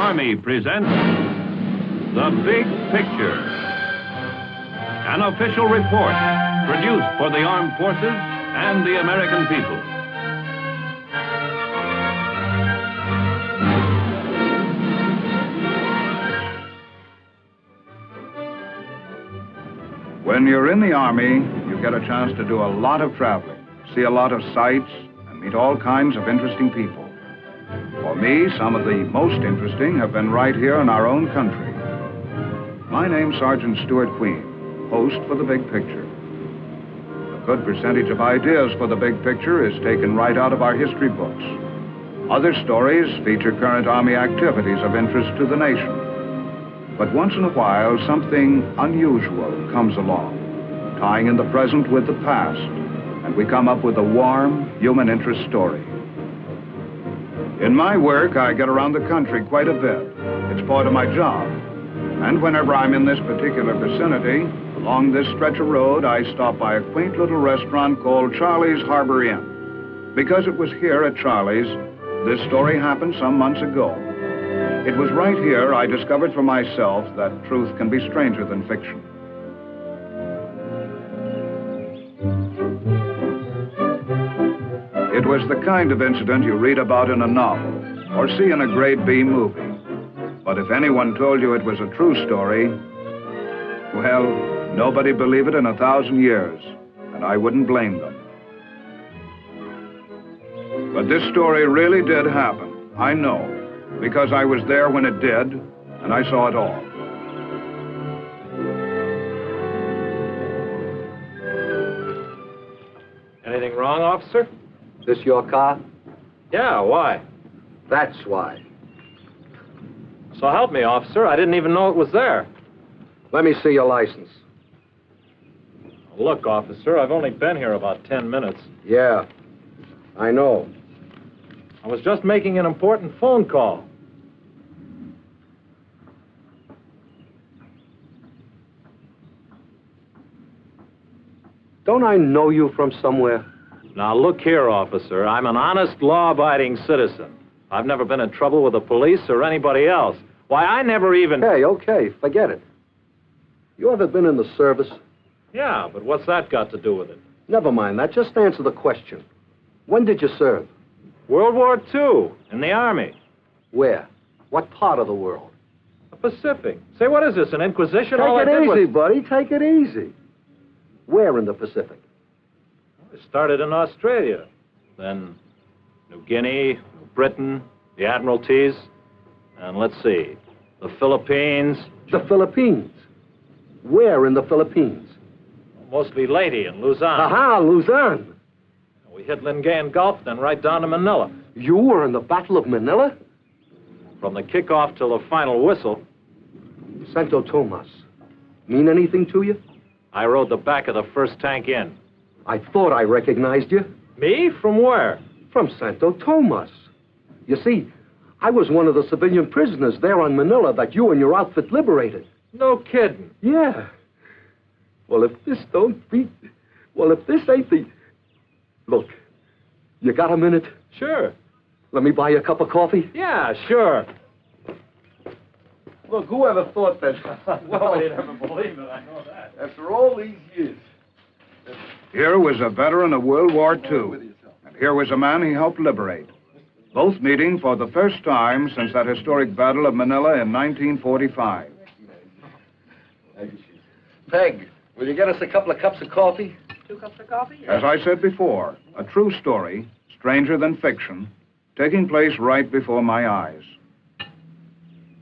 Army presents The Big Picture, an official report produced for the armed forces and the American people. When you're in the Army, you get a chance to do a lot of traveling, see a lot of sights, and meet all kinds of interesting people. For me, some of the most interesting have been right here in our own country. My name's Sergeant Stuart Queen, host for The Big Picture. A good percentage of ideas for The Big Picture is taken right out of our history books. Other stories feature current Army activities of interest to the nation. But once in a while, something unusual comes along, tying in the present with the past, and we come up with a warm, human interest story. In my work, I get around the country quite a bit. It's part of my job. And whenever I'm in this particular vicinity, along this stretch of road, I stop by a quaint little restaurant called Charlie's Harbor Inn. Because it was here at Charlie's, this story happened some months ago. It was right here I discovered for myself that truth can be stranger than fiction. It was the kind of incident you read about in a novel or see in a grade B movie. But if anyone told you it was a true story, well, nobody'd believe it in 1,000 years, and I wouldn't blame them. But this story really did happen, I know. Because I was there when it did, and I saw it all. Anything wrong, officer? This your car? Yeah, why? That's why. So help me, officer. I didn't even know it was there. Let me see your license. Look, officer, I've only been here about 10 minutes. Yeah, I know. I was just making an important phone call. Don't I know you from somewhere? Now, look here, officer. I'm an honest, law-abiding citizen. I've never been in trouble with the police or anybody else. Why, I never even... Hey, okay, forget it. You ever been in the service? Yeah, but what's that got to do with it? Never mind that. Just answer the question. When did you serve? World War II, in the Army. Where? What part of the world? The Pacific. Say, what is this, an Inquisition? Take it easy, buddy. Take it easy. Where in the Pacific? I started in Australia, then New Guinea, New Britain, the Admiralties, and let's see, the Philippines. The Philippines? Where in the Philippines? Mostly Leyte and Luzon. Aha, Luzon. We hit Lingayen Gulf, then right down to Manila. You were in the Battle of Manila? From the kickoff till the final whistle. Santo Tomas. Mean anything to you? I rode the back of the first tank in. I thought I recognized you. Me? From where? From Santo Tomas. You see, I was one of the civilian prisoners there on Manila that you and your outfit liberated. No kidding. Yeah. Well, if this ain't the... Look, you got a minute? Sure. Let me buy you a cup of coffee? Yeah, sure. Look, whoever thought that... Nobody ever believed it, I know that. After all these years... Here was a veteran of World War II, and here was a man he helped liberate. Both meeting for the first time since that historic Battle of Manila in 1945. Peg, will you get us a couple of cups of coffee? 2 cups of coffee? As I said before, a true story, stranger than fiction, taking place right before my eyes.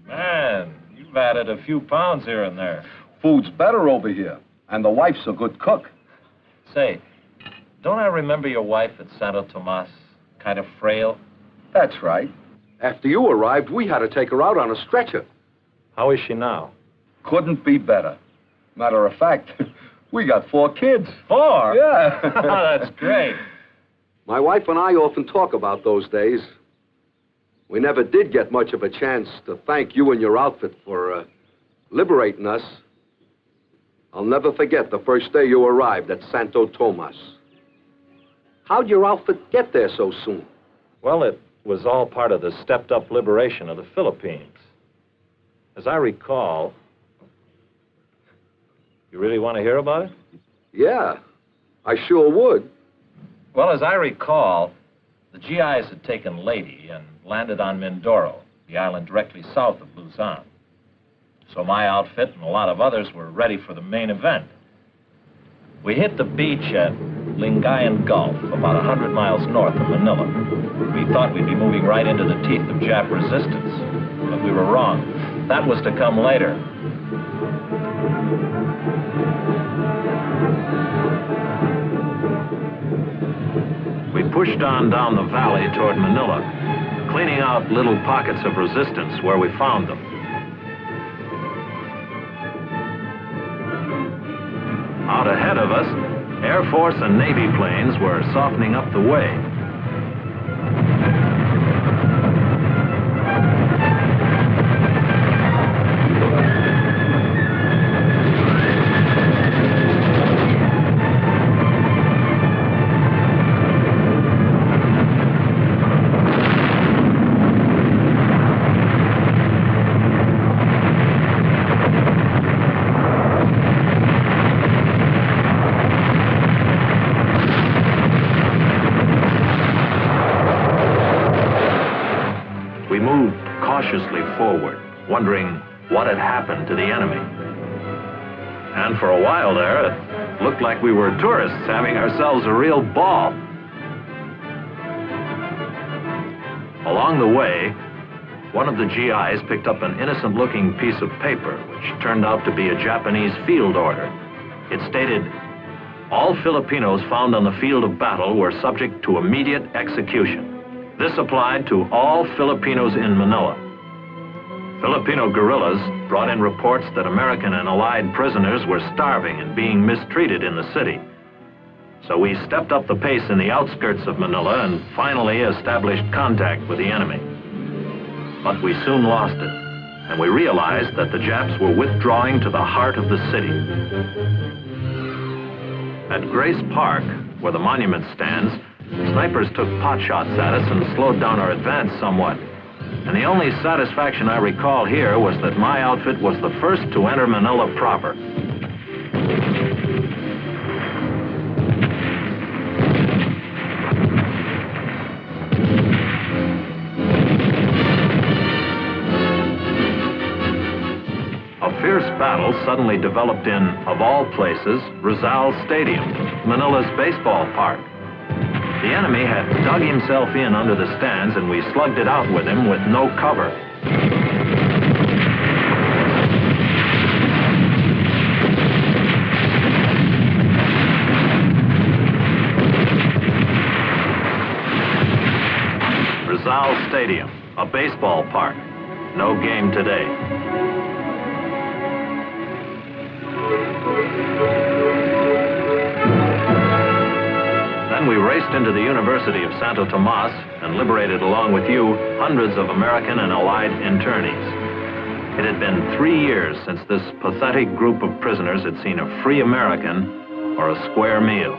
Man, you've added a few pounds here and there. Food's better over here, and the wife's a good cook. Say, don't I remember your wife at Santo Tomas? Kind of frail? That's right. After you arrived, we had to take her out on a stretcher. How is she now? Couldn't be better. Matter of fact, we got 4 kids. 4? Yeah. That's great. My wife and I often talk about those days. We never did get much of a chance to thank you and your outfit for liberating us. I'll never forget the first day you arrived at Santo Tomas. How'd your outfit get there so soon? Well, it was all part of the stepped-up liberation of the Philippines. As I recall... You really want to hear about it? Yeah, I sure would. Well, as I recall, the GIs had taken Lady and landed on Mindoro, the island directly south of Luzon. So my outfit and a lot of others were ready for the main event. We hit the beach at Lingayen Gulf, about 100 miles north of Manila. We thought we'd be moving right into the teeth of Jap resistance, but we were wrong. That was to come later. We pushed on down the valley toward Manila, cleaning out little pockets of resistance where we found them. Out ahead of us, Air Force and Navy planes were softening up the way. Cautiously forward, wondering what had happened to the enemy. And for a while there, it looked like we were tourists having ourselves a real ball. Along the way, one of the GIs picked up an innocent-looking piece of paper, which turned out to be a Japanese field order. It stated, "All Filipinos found on the field of battle were subject to immediate execution." This applied to all Filipinos in Manila. Filipino guerrillas brought in reports that American and Allied prisoners were starving and being mistreated in the city. So we stepped up the pace in the outskirts of Manila and finally established contact with the enemy. But we soon lost it, and we realized that the Japs were withdrawing to the heart of the city. At Grace Park, where the monument stands, snipers took pot shots at us and slowed down our advance somewhat. And the only satisfaction I recall here was that my outfit was the first to enter Manila proper. A fierce battle suddenly developed in, of all places, Rizal Stadium, Manila's baseball park. The enemy had dug himself in under the stands, and we slugged it out with him with no cover. Rizal Stadium, a baseball park. No game today. Then we raced into the University of Santo Tomas and liberated, along with you, hundreds of American and Allied internees. It had been 3 years since this pathetic group of prisoners had seen a free American or a square meal.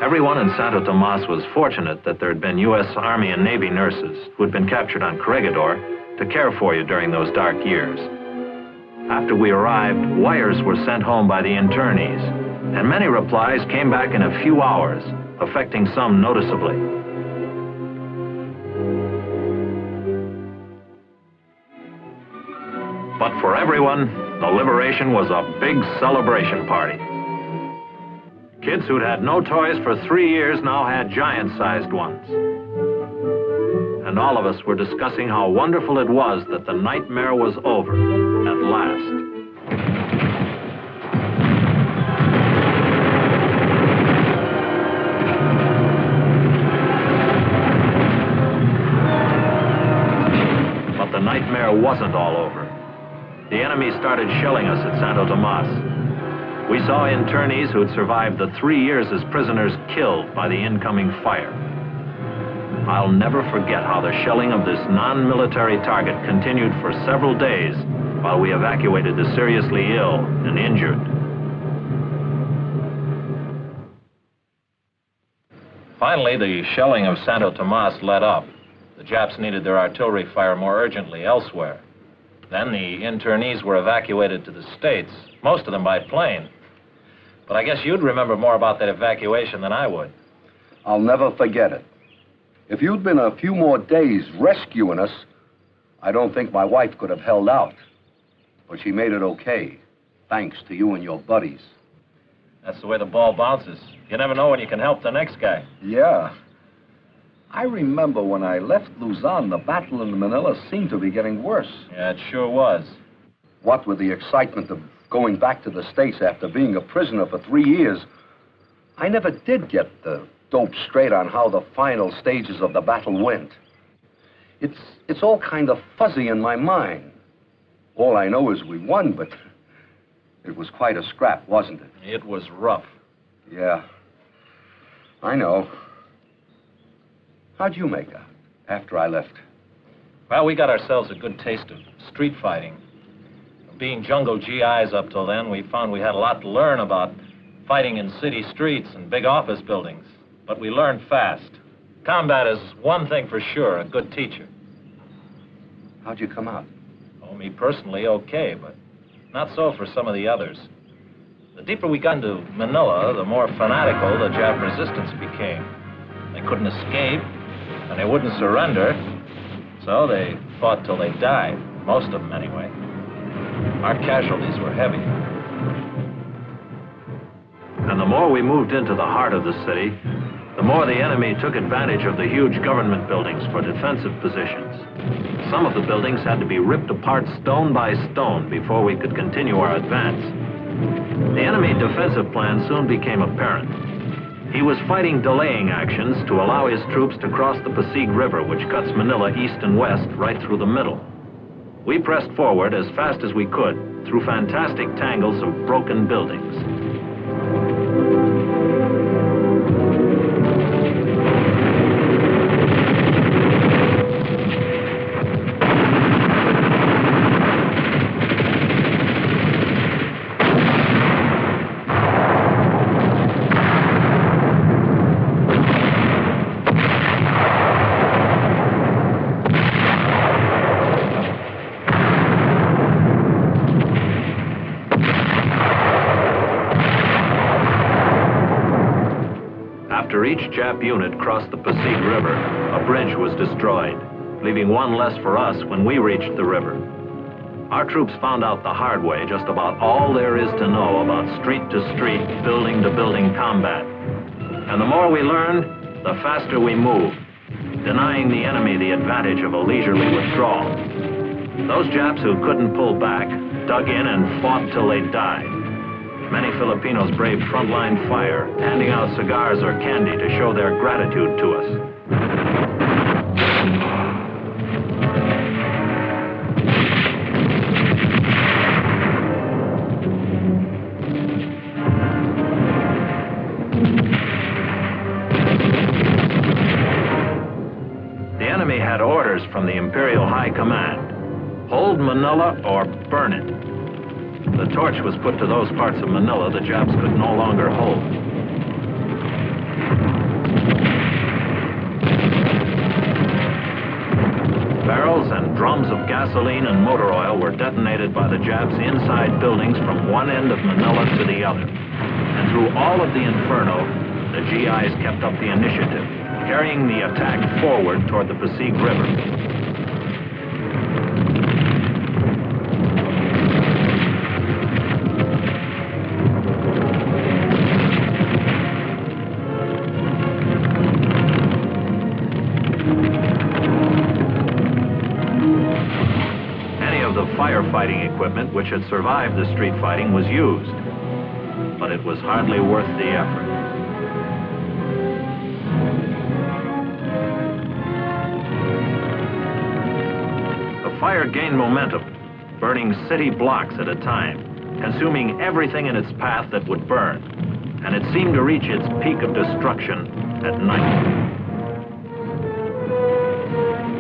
Everyone in Santo Tomas was fortunate that there had been U.S. Army and Navy nurses who had been captured on Corregidor to care for you during those dark years. After we arrived, wires were sent home by the internees, and many replies came back in a few hours, affecting some noticeably. But for everyone, the liberation was a big celebration party. Kids who'd had no toys for 3 years now had giant-sized ones. And all of us were discussing how wonderful it was that the nightmare was over, at last. But the nightmare wasn't all over. The enemy started shelling us at Santo Tomas. We saw internees who'd survived the 3 years as prisoners killed by the incoming fire. I'll never forget how the shelling of this non-military target continued for several days while we evacuated the seriously ill and injured. Finally, the shelling of Santo Tomas let up. The Japs needed their artillery fire more urgently elsewhere. Then the internees were evacuated to the States, most of them by plane. But I guess you'd remember more about that evacuation than I would. I'll never forget it. If you'd been a few more days rescuing us, I don't think my wife could have held out. But she made it okay, thanks to you and your buddies. That's the way the ball bounces. You never know when you can help the next guy. Yeah. I remember when I left Luzon, the battle in Manila seemed to be getting worse. Yeah, it sure was. What with the excitement of going back to the States after being a prisoner for 3 years, I never did get the dope straight on how the final stages of the battle went. It's all kind of fuzzy in my mind. All I know is we won, but it was quite a scrap, wasn't it? It was rough. Yeah, I know. How'd you make out after I left? Well, we got ourselves a good taste of street fighting. Being jungle GIs up till then, we found we had a lot to learn about fighting in city streets and big office buildings. But we learned fast. Combat is one thing for sure, a good teacher. How'd you come out? Oh, me personally, okay, but not so for some of the others. The deeper we got into Manila, the more fanatical the Jap resistance became. They couldn't escape, and they wouldn't surrender, so they fought till they died, most of them anyway. Our casualties were heavy. And the more we moved into the heart of the city, the more the enemy took advantage of the huge government buildings for defensive positions. Some of the buildings had to be ripped apart stone by stone before we could continue our advance. The enemy defensive plan soon became apparent. He was fighting delaying actions to allow his troops to cross the Pasig River, which cuts Manila east and west right through the middle. We pressed forward as fast as we could through fantastic tangles of broken buildings. After each Jap unit crossed the Pasig River, a bridge was destroyed, leaving one less for us when we reached the river. Our troops found out the hard way just about all there is to know about street-to-street, building-to-building combat. And the more we learned, the faster we moved, denying the enemy the advantage of a leisurely withdrawal. Those Japs who couldn't pull back dug in and fought till they died. Many Filipinos braved frontline fire, handing out cigars or candy to show their gratitude to us. The enemy had orders from the Imperial High Command: hold Manila or burn it. The torch was put to those parts of Manila the Japs could no longer hold. Barrels and drums of gasoline and motor oil were detonated by the Japs inside buildings from one end of Manila to the other. And through all of the inferno, the GIs kept up the initiative, carrying the attack forward toward the Pasig River. Firefighting equipment which had survived the street fighting was used, but it was hardly worth the effort. The fire gained momentum, burning city blocks at a time, consuming everything in its path that would burn, and it seemed to reach its peak of destruction at night.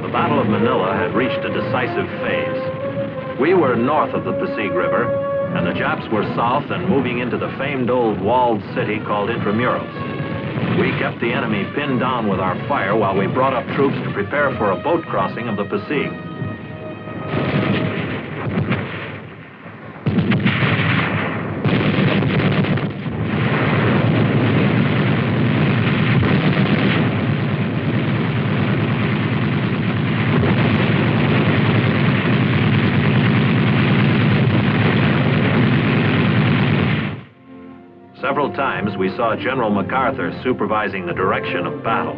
The Battle of Manila had reached a decisive phase. We were north of the Pasig River, and the Japs were south and moving into the famed old walled city called Intramurals. We kept the enemy pinned down with our fire while we brought up troops to prepare for a boat crossing of the Pasig. Several times we saw General Macarthur supervising the direction of battle.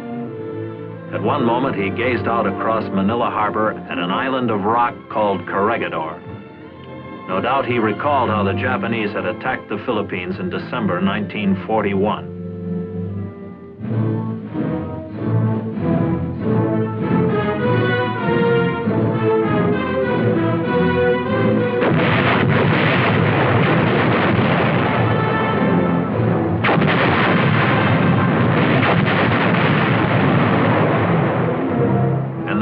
At one moment, he gazed out across Manila Harbor at an island of rock called Corregidor. No doubt he recalled how the Japanese had attacked the Philippines in December 1941.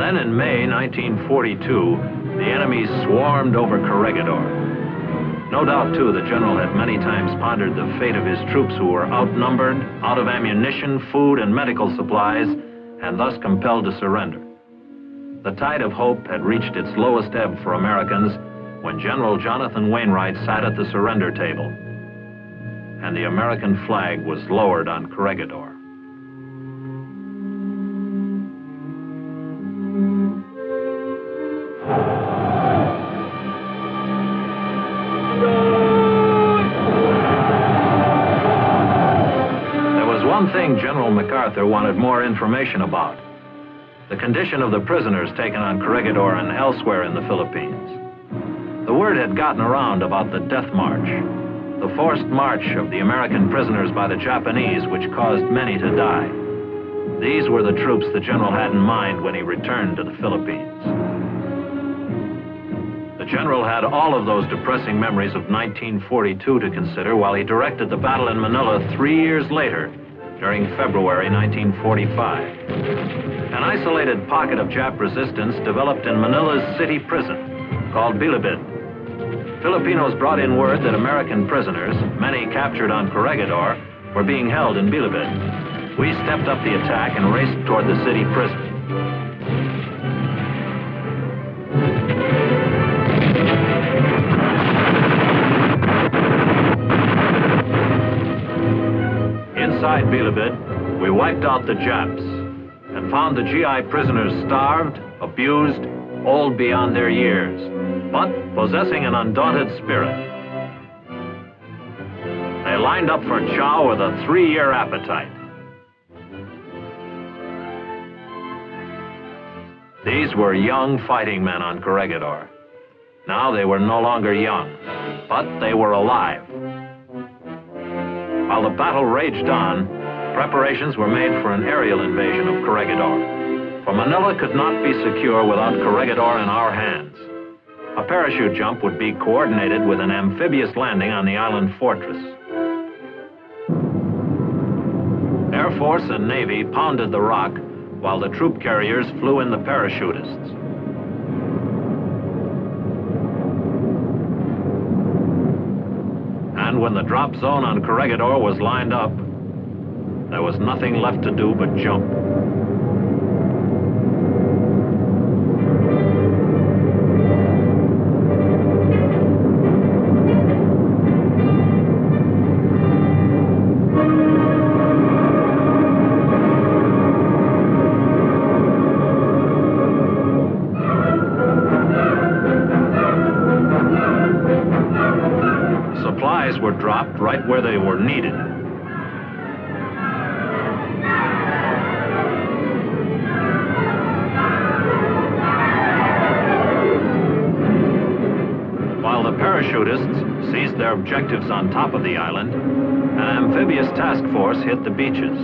Then in May 1942, the enemy swarmed over Corregidor. No doubt, too, the general had many times pondered the fate of his troops who were outnumbered, out of ammunition, food, and medical supplies, and thus compelled to surrender. The tide of hope had reached its lowest ebb for Americans when General Jonathan Wainwright sat at the surrender table, and the American flag was lowered on Corregidor. One thing General Macarthur wanted more information about: the condition of the prisoners taken on Corregidor and elsewhere in the Philippines. The word had gotten around about the death march, the forced march of the American prisoners by the Japanese, which caused many to die. These were the troops the general had in mind when he returned to the Philippines. The general had all of those depressing memories of 1942 to consider while he directed the battle in Manila 3 years later, during February 1945. An isolated pocket of Jap resistance developed in Manila's city prison, called Bilibid. Filipinos brought in word that American prisoners, many captured on Corregidor, were being held in Bilibid. We stepped up the attack and raced toward the city prison. Inside Bilibid, we wiped out the Japs and found the GI prisoners starved, abused, old beyond their years, but possessing an undaunted spirit. They lined up for chow with a 3-year appetite. These were young fighting men on Corregidor. Now they were no longer young, but they were alive. While the battle raged on, preparations were made for an aerial invasion of Corregidor. For Manila could not be secure without Corregidor in our hands. A parachute jump would be coordinated with an amphibious landing on the island fortress. Air Force and Navy pounded the rock while the troop carriers flew in the parachutists. And when the drop zone on Corregidor was lined up, there was nothing left to do but jump. Supplies were dropped right where they were needed. While the parachutists seized their objectives on top of the island, an amphibious task force hit the beaches.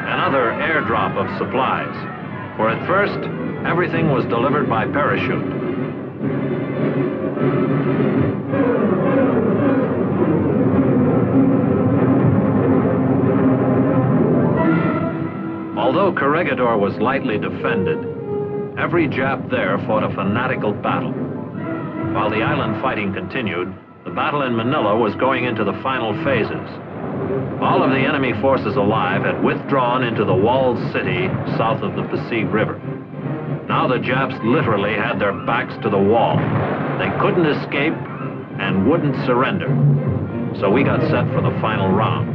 Another airdrop of supplies, for at first, everything was delivered by parachute. Although Corregidor was lightly defended, every Jap there fought a fanatical battle. While the island fighting continued, the battle in Manila was going into the final phases. All of the enemy forces alive had withdrawn into the walled city south of the Pasig River. Now the Japs literally had their backs to the wall. They couldn't escape and wouldn't surrender. So we got set for the final round.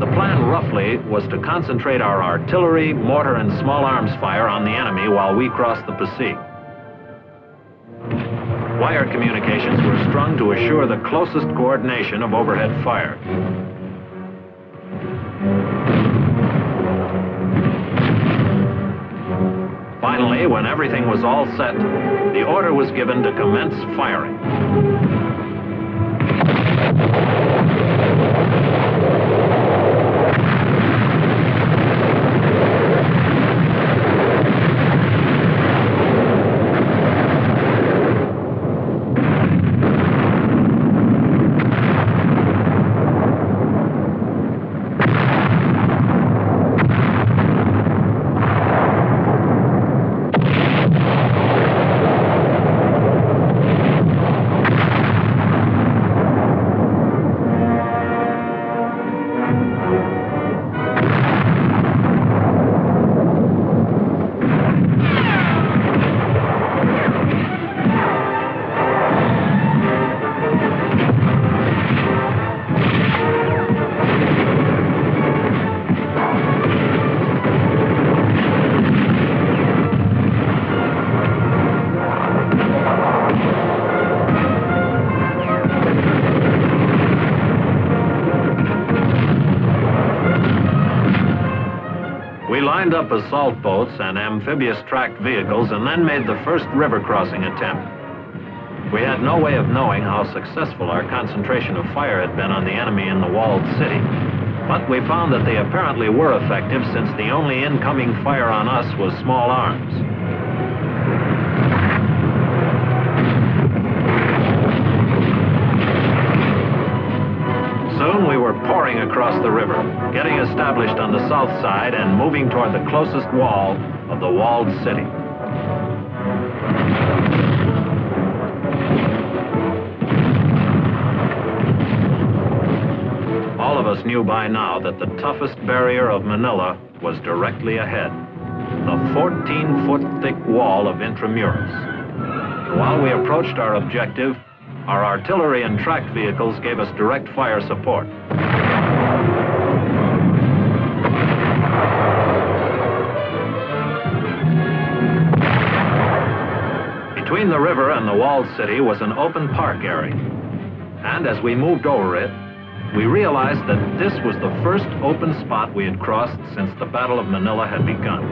The plan, roughly, was to concentrate our artillery, mortar, and small arms fire on the enemy while we crossed the Passy. Wire communications were strung to assure the closest coordination of overhead fire. Finally, when everything was all set, the order was given to commence firing. Lined up assault boats and amphibious tracked vehicles and then made the first river crossing attempt. We had no way of knowing how successful our concentration of fire had been on the enemy in the walled city, but we found that they apparently were effective since the only incoming fire on us was small arms. Soon we were pouring across the river, getting established on the south side and moving toward the closest wall of the walled city. All of us knew by now that the toughest barrier of Manila was directly ahead, the 14-foot thick wall of Intramuros. And while we approached our objective, our artillery and tracked vehicles gave us direct fire support. Between the river and the walled city was an open park area. And as we moved over it, we realized that this was the first open spot we had crossed since the Battle of Manila had begun.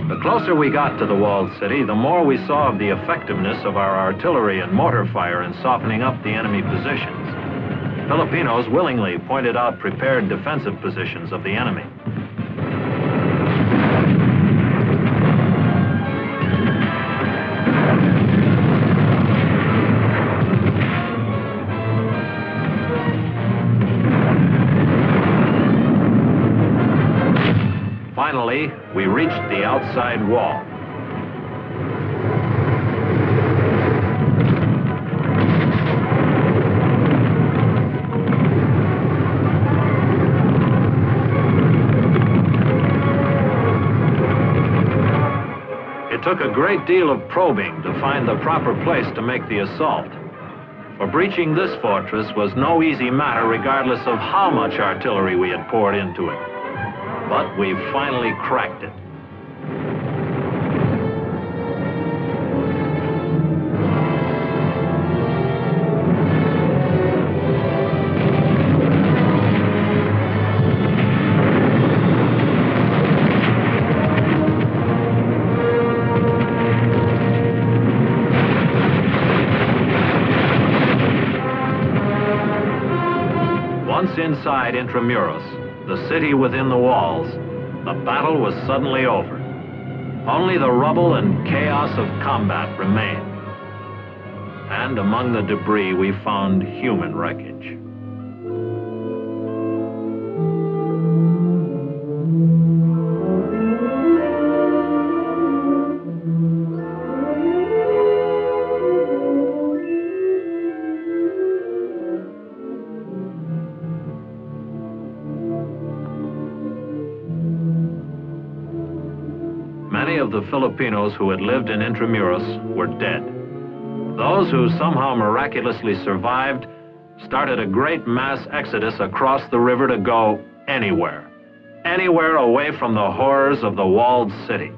The closer we got to the walled city, the more we saw of the effectiveness of our artillery and mortar fire in softening up the enemy positions. Filipinos willingly pointed out prepared defensive positions of the enemy. Finally, we reached the outside wall. It took a great deal of probing to find the proper place to make the assault. For breaching this fortress was no easy matter regardless of how much artillery we had poured into it. But we finally cracked it. Once inside Intramuros, the city within the walls, the battle was suddenly over. Only the rubble and chaos of combat remained. And among the debris, we found human wreckage. Many of of Filipinos who had lived in Intramuros were dead. Those who somehow miraculously survived started a great mass exodus across the river to go anywhere. Anywhere away from the horrors of the walled city.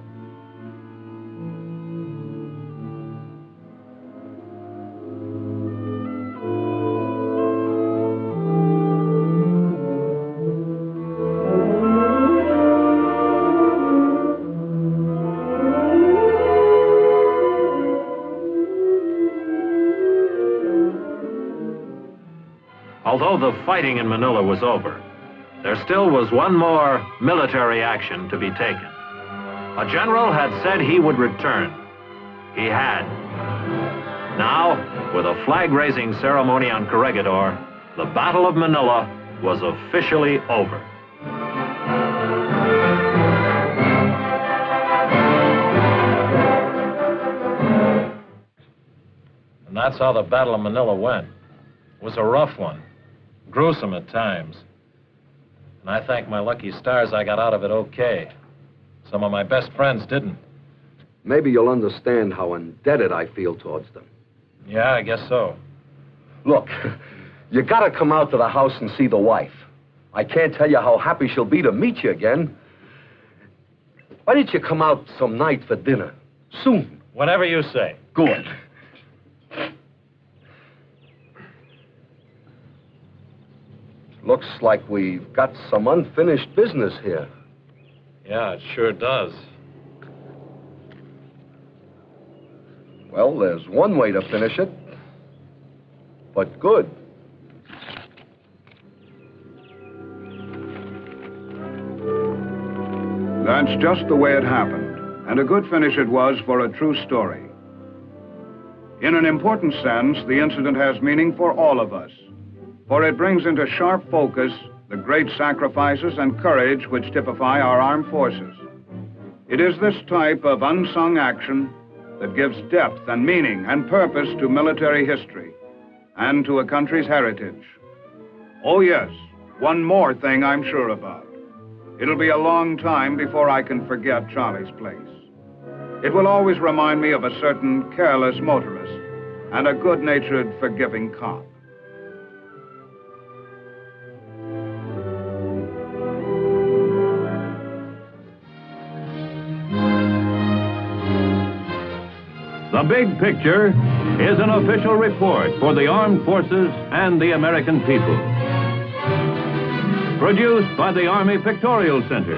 Although the fighting in Manila was over, there still was one more military action to be taken. A general had said he would return. He had. Now, with a flag-raising ceremony on Corregidor, the Battle of Manila was officially over. And that's how the Battle of Manila went. It was a rough one. Gruesome at times. And I thank my lucky stars I got out of it okay. Some of my best friends didn't. Maybe you'll understand how indebted I feel towards them. Yeah, I guess so. Look, you gotta come out to the house and see the wife. I can't tell you how happy she'll be to meet you again. Why don't you come out some night for dinner? Soon. Whatever you say. Good. Looks like we've got some unfinished business here. Yeah, it sure does. Well, there's one way to finish it. But good. That's just the way it happened, and a good finish it was for a true story. In an important sense, the incident has meaning for all of us, for it brings into sharp focus the great sacrifices and courage which typify our armed forces. It is this type of unsung action that gives depth and meaning and purpose to military history and to a country's heritage. Oh yes, one more thing I'm sure about. It'll be a long time before I can forget Charlie's place. It will always remind me of a certain careless motorist and a good-natured, forgiving cop. The Big Picture is an official report for the armed forces and the American people. Produced by the Army Pictorial Center.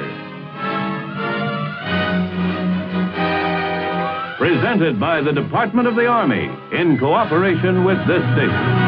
Presented by the Department of the Army in cooperation with this station.